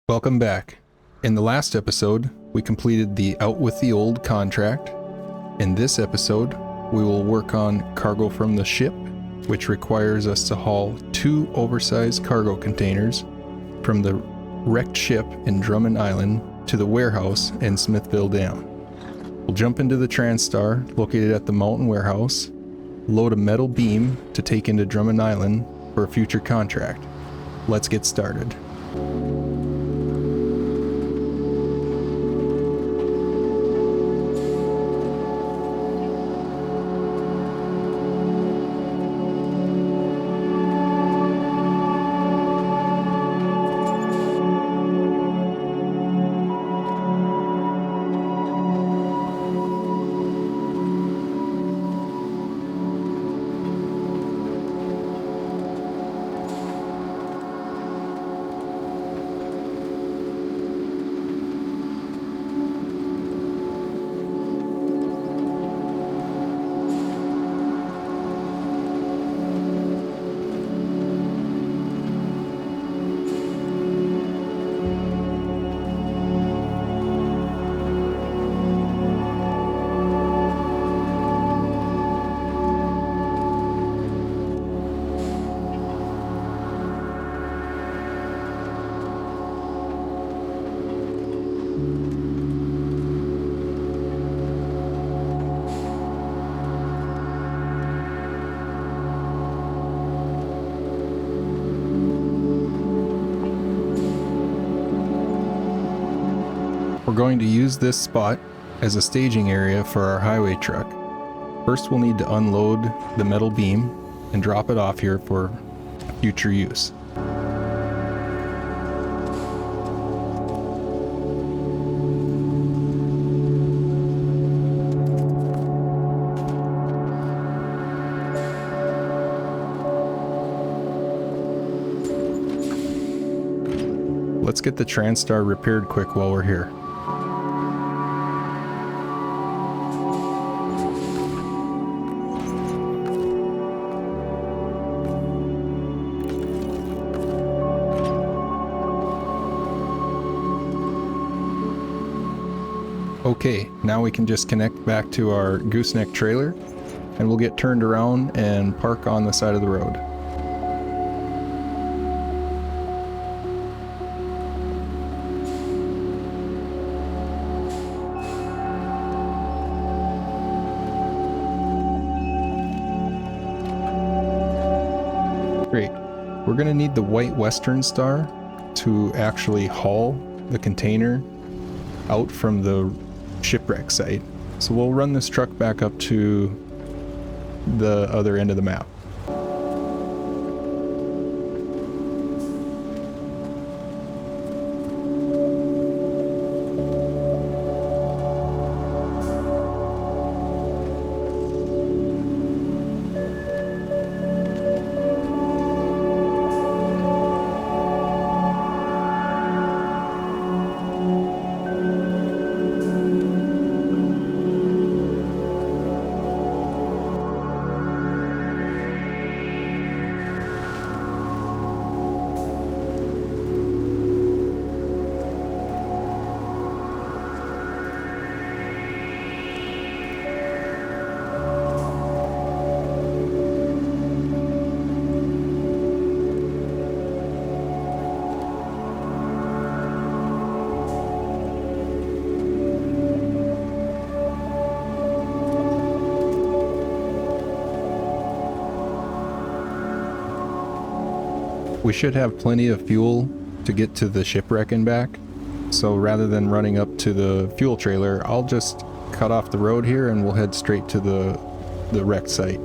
Welcome back. In the last episode, we completed the Out with the Old contract. In this episode, we will work on cargo from the ship, which requires us to haul 2 oversized cargo containers from the wrecked ship in Drummond Island to the warehouse in Smithville Dam. We'll jump into the TranStar located at the Mountain Warehouse, load a metal beam to take into Drummond Island for a future contract. Let's get started. We're going to use this spot as a staging area for our highway truck. First, we'll need to unload the metal beam and drop it off here for future use. Let's get the TranStar repaired quick while we're here. Okay, now we can just connect back to our gooseneck trailer and we'll get turned around and park on the side of the road. Great. We're going to need the white Western Star to actually haul the container out from the shipwreck site. So we'll run this truck back up to the other end of the map. We should have plenty of fuel to get to the shipwreck and back. So rather than running up to the fuel trailer, I'll just cut off the road here and we'll head straight to the wrecked site.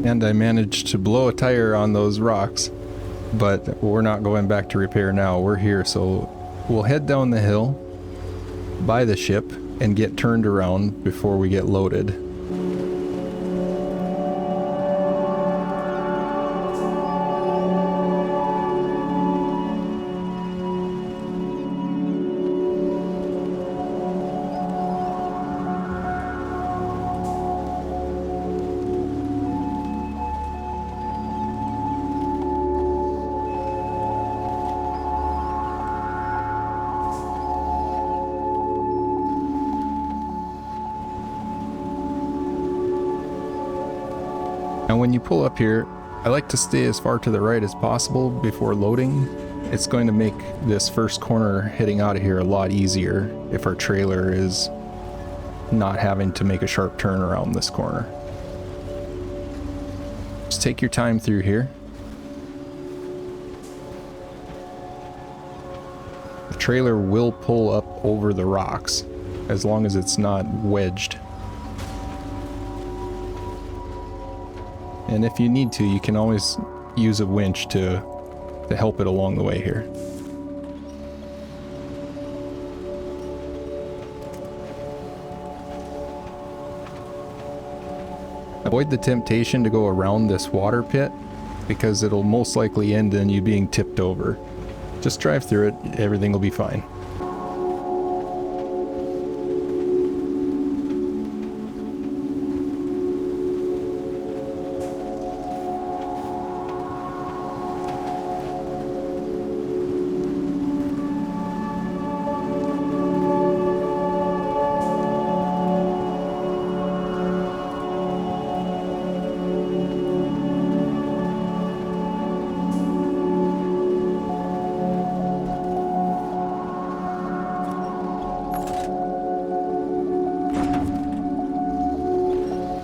And I managed to blow a tire on those rocks, but we're not going back to repair now. We're here, so we'll head down the hill by the ship and get turned around before we get loaded. Now when you pull up here, I like to stay as far to the right as possible before loading. It's going to make this first corner heading out of here a lot easier if our trailer is not having to make a sharp turn around this corner. Just take your time through here. The trailer will pull up over the rocks as long as it's not wedged. And if you need to, you can always use a winch to help it along the way here. Avoid the temptation to go around this water pit because it'll most likely end in you being tipped over. Just drive through it, everything will be fine.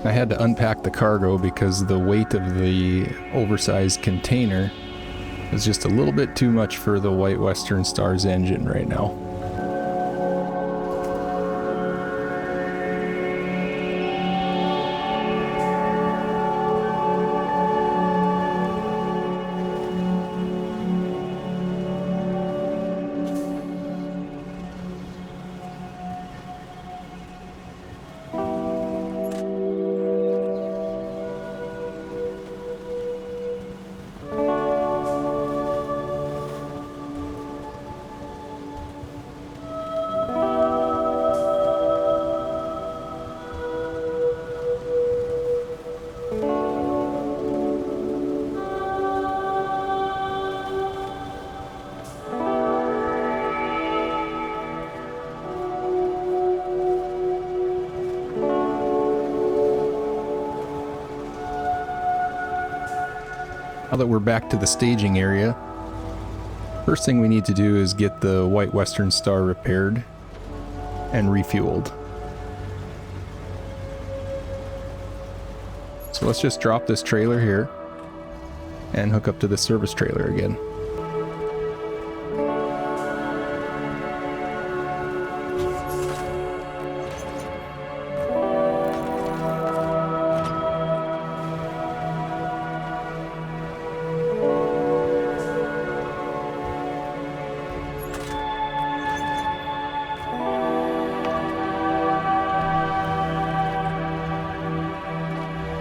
I had to unpack the cargo because the weight of the oversized container is just a little bit too much for the White Western Star's engine right now. Now that we're back to the staging area, first thing we need to do is get the White Western Star repaired and refueled. So let's just drop this trailer here and hook up to the service trailer again.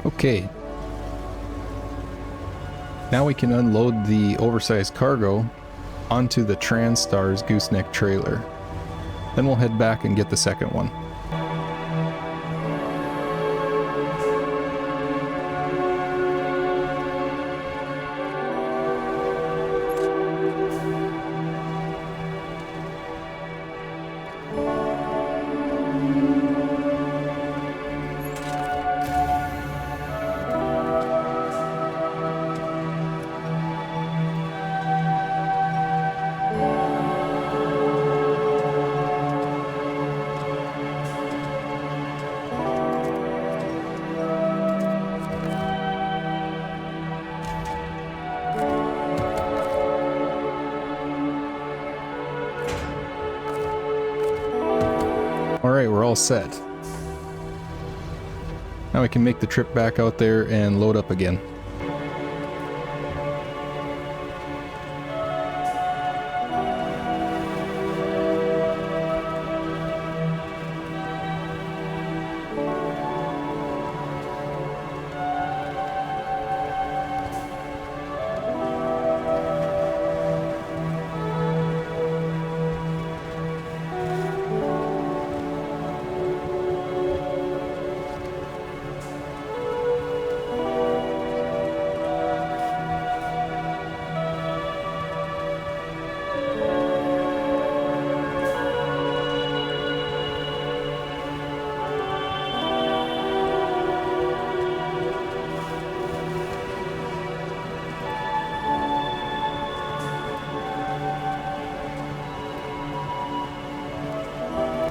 Okay, now we can unload the oversized cargo onto the TransStar's gooseneck trailer. Then we'll head back and get the second one. Alright, we're all set. Now we can make the trip back out there and load up again.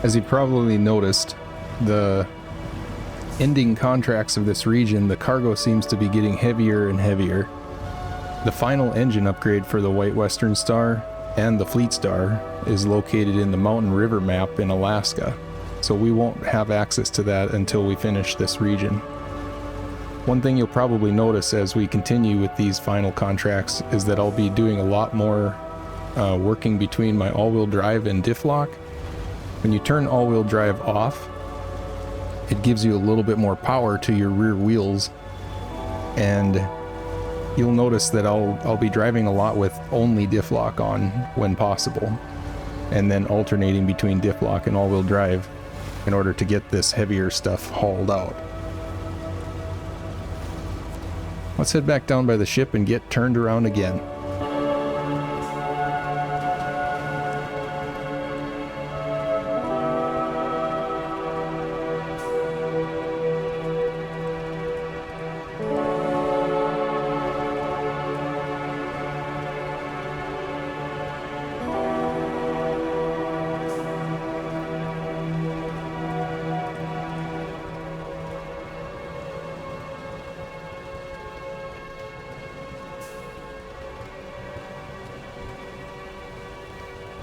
As you probably noticed, the ending contracts of this region, the cargo seems to be getting heavier and heavier. The final engine upgrade for the White Western Star and the Fleet Star is located in the Mountain River map in Alaska, so we won't have access to that until we finish this region. One thing you'll probably notice as we continue with these final contracts is that I'll be doing a lot more working between my all-wheel drive and diff lock. When you turn all-wheel drive off, it gives you a little bit more power to your rear wheels, and you'll notice that I'll be driving a lot with only diff lock on when possible, and then alternating between diff lock and all-wheel drive in order to get this heavier stuff hauled out. Let's head back down by the ship and get turned around again.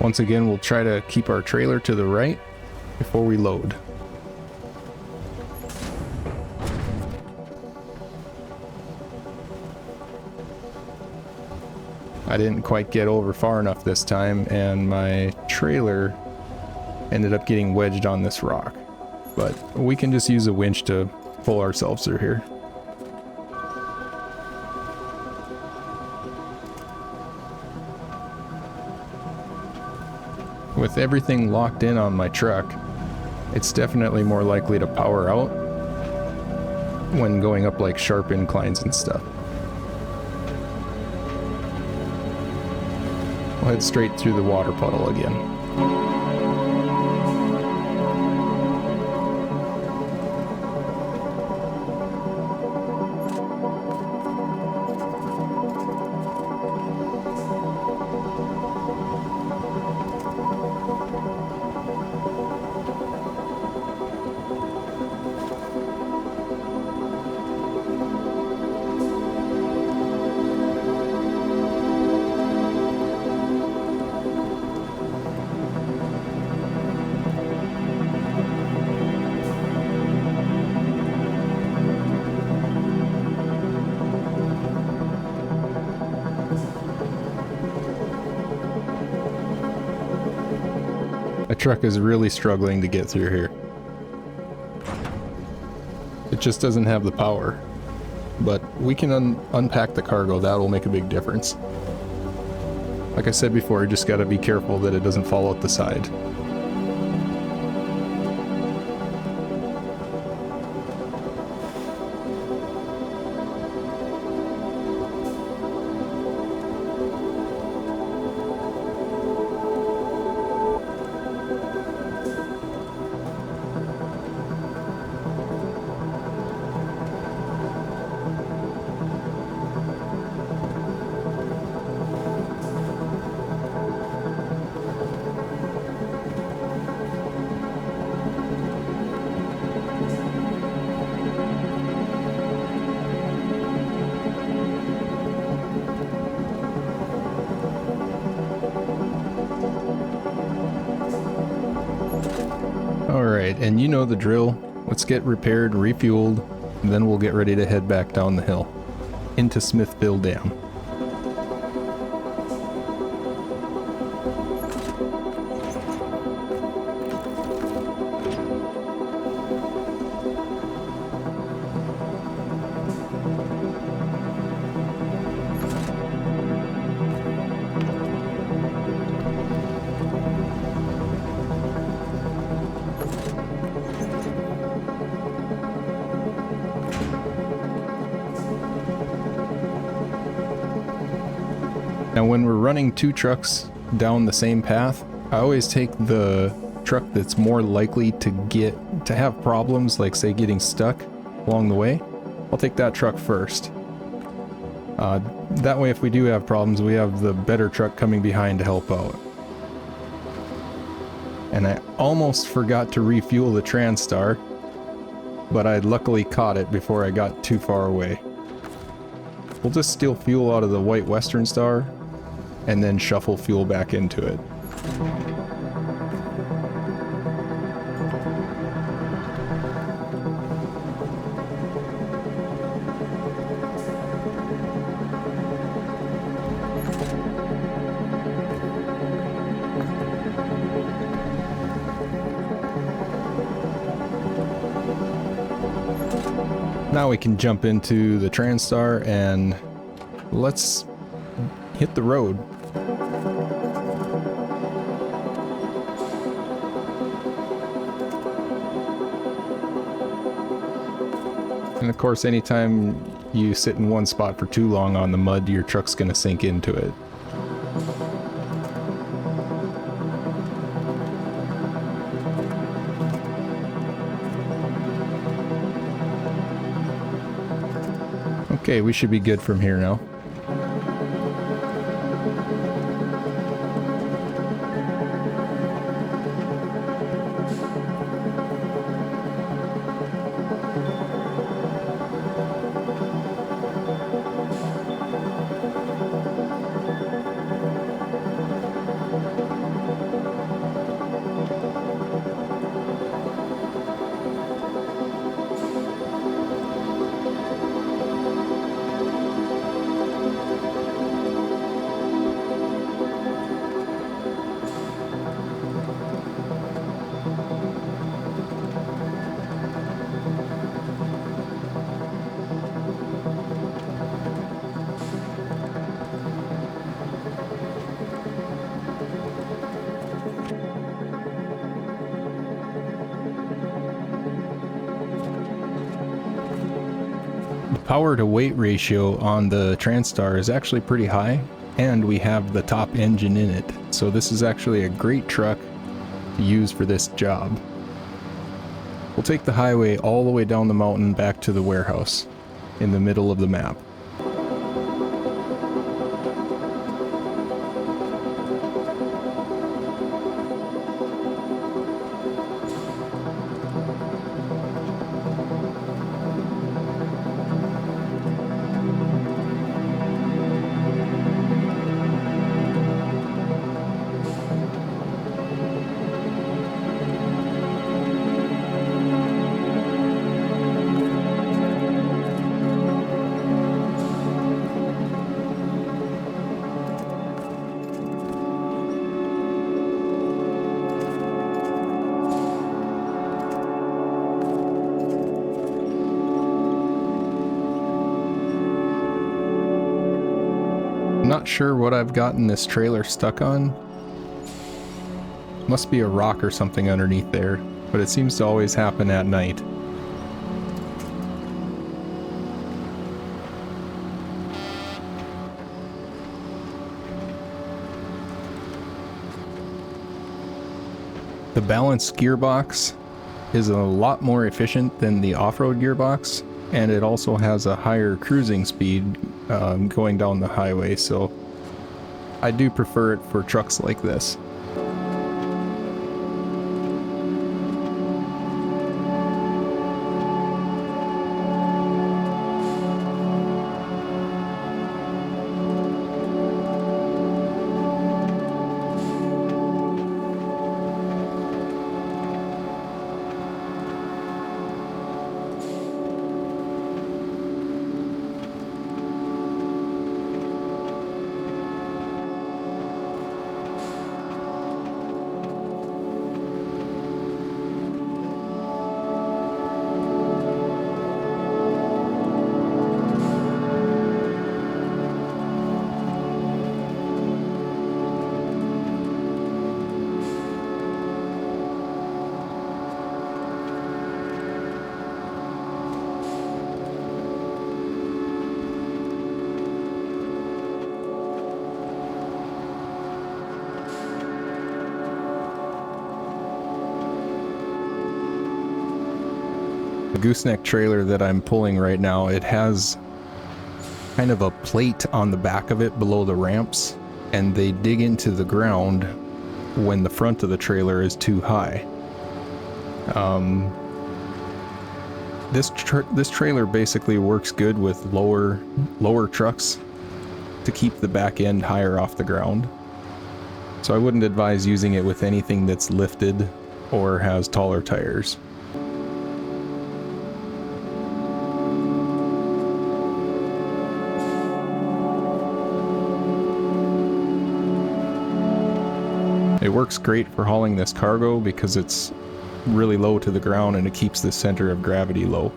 Once again, we'll try to keep our trailer to the right before we load. I didn't quite get over far enough this time, and my trailer ended up getting wedged on this rock. But we can just use a winch to pull ourselves through here. With everything locked in on my truck, it's definitely more likely to power out when going up like sharp inclines and stuff. We'll head straight through the water puddle again. My truck is really struggling to get through here. It just doesn't have the power. But we can unpack the cargo. That'll make a big difference. Like I said before, you just gotta be careful that it doesn't fall out the side. Alright, and you know the drill. Let's get repaired, refueled, and then we'll get ready to head back down the hill into Smithville Dam. Now when we're running two trucks down the same path, I always take the truck that's more likely to have problems, like say getting stuck along the way. I'll take that truck first. That way if we do have problems, we have the better truck coming behind to help out. And I almost forgot to refuel the TranStar, but I luckily caught it before I got too far away. We'll just steal fuel out of the white Western Star and then shuffle fuel back into it. Now we can jump into the TranStar and let's hit the road. And of course, anytime you sit in one spot for too long on the mud, your truck's gonna sink into it. Okay, we should be good from here now. Power to weight ratio on the TranStar is actually pretty high, and we have the top engine in it, so this is actually a great truck to use for this job. We'll take the highway all the way down the mountain back to the warehouse in the middle of the map. Not sure what I've gotten this trailer stuck on. Must be a rock or something underneath there, but it seems to always happen at night. The balanced gearbox is a lot more efficient than the off-road gearbox, and it also has a higher cruising speed going down the highway, so I do prefer it for trucks like this. The gooseneck trailer that I'm pulling right now, it has kind of a plate on the back of it below the ramps, and they dig into the ground when the front of the trailer is too high. This trailer basically works good with lower trucks to keep the back end higher off the ground. So I wouldn't advise using it with anything that's lifted or has taller tires. It works great for hauling this cargo because it's really low to the ground and it keeps the center of gravity low.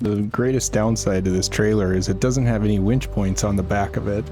The greatest downside to this trailer is it doesn't have any winch points on the back of it.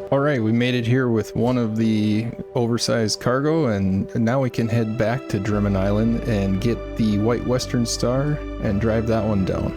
Alright, we made it here with one of the oversized cargo, and now we can head back to Drummond Island and get the White Western Star and drive that one down.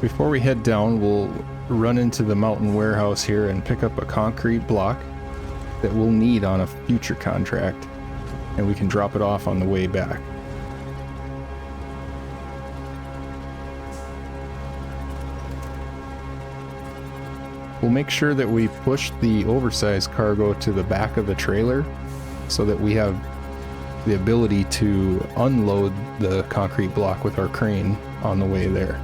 Before we head down, we'll run into the mountain warehouse here and pick up a concrete block that we'll need on a future contract, and we can drop it off on the way back. We'll make sure that we push the oversized cargo to the back of the trailer so that we have the ability to unload the concrete block with our crane on the way there.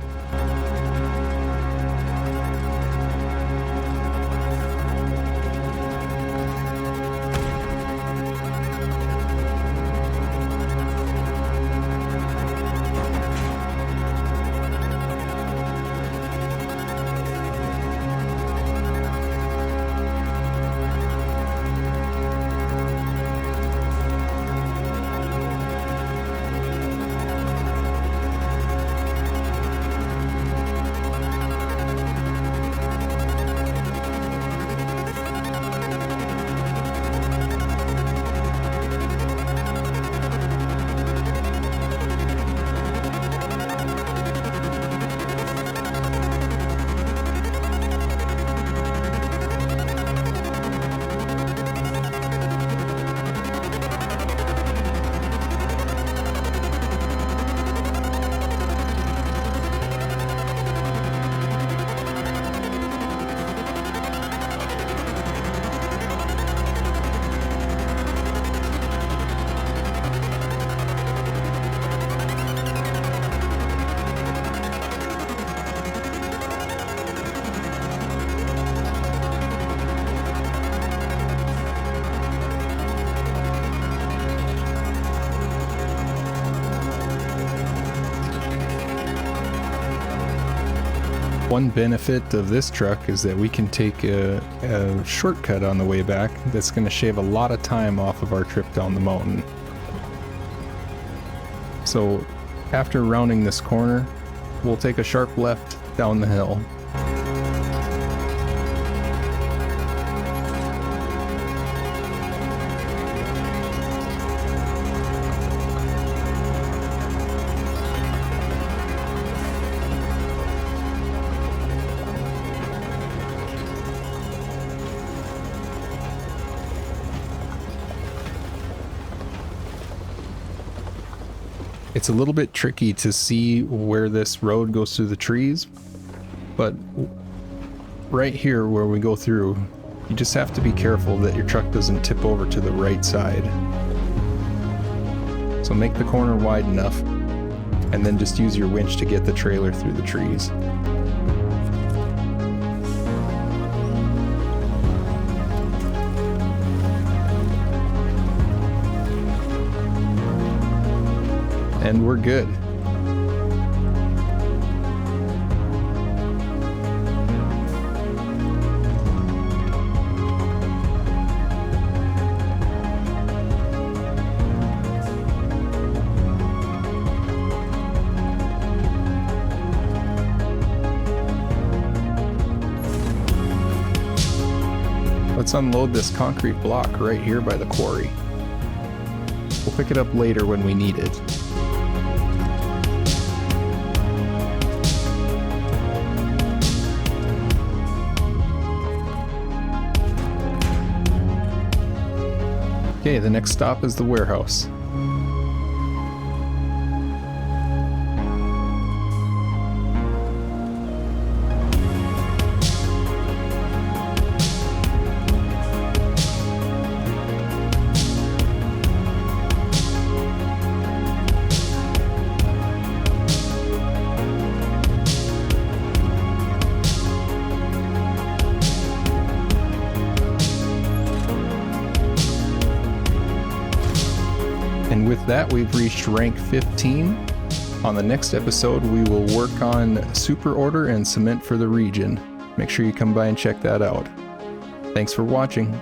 One benefit of this truck is that we can take a shortcut on the way back that's going to shave a lot of time off of our trip down the mountain. So after rounding this corner, we'll take a sharp left down the hill. It's a little bit tricky to see where this road goes through the trees, but right here where we go through, you just have to be careful that your truck doesn't tip over to the right side. So make the corner wide enough, and then just use your winch to get the trailer through the trees. And we're good. Let's unload this concrete block right here by the quarry. We'll pick it up later when we need it. Okay, the next stop is the warehouse. And with that, we've reached rank 15. On the next episode, we will work on super order and cement for the region. Make sure you come by and check that out. Thanks for watching.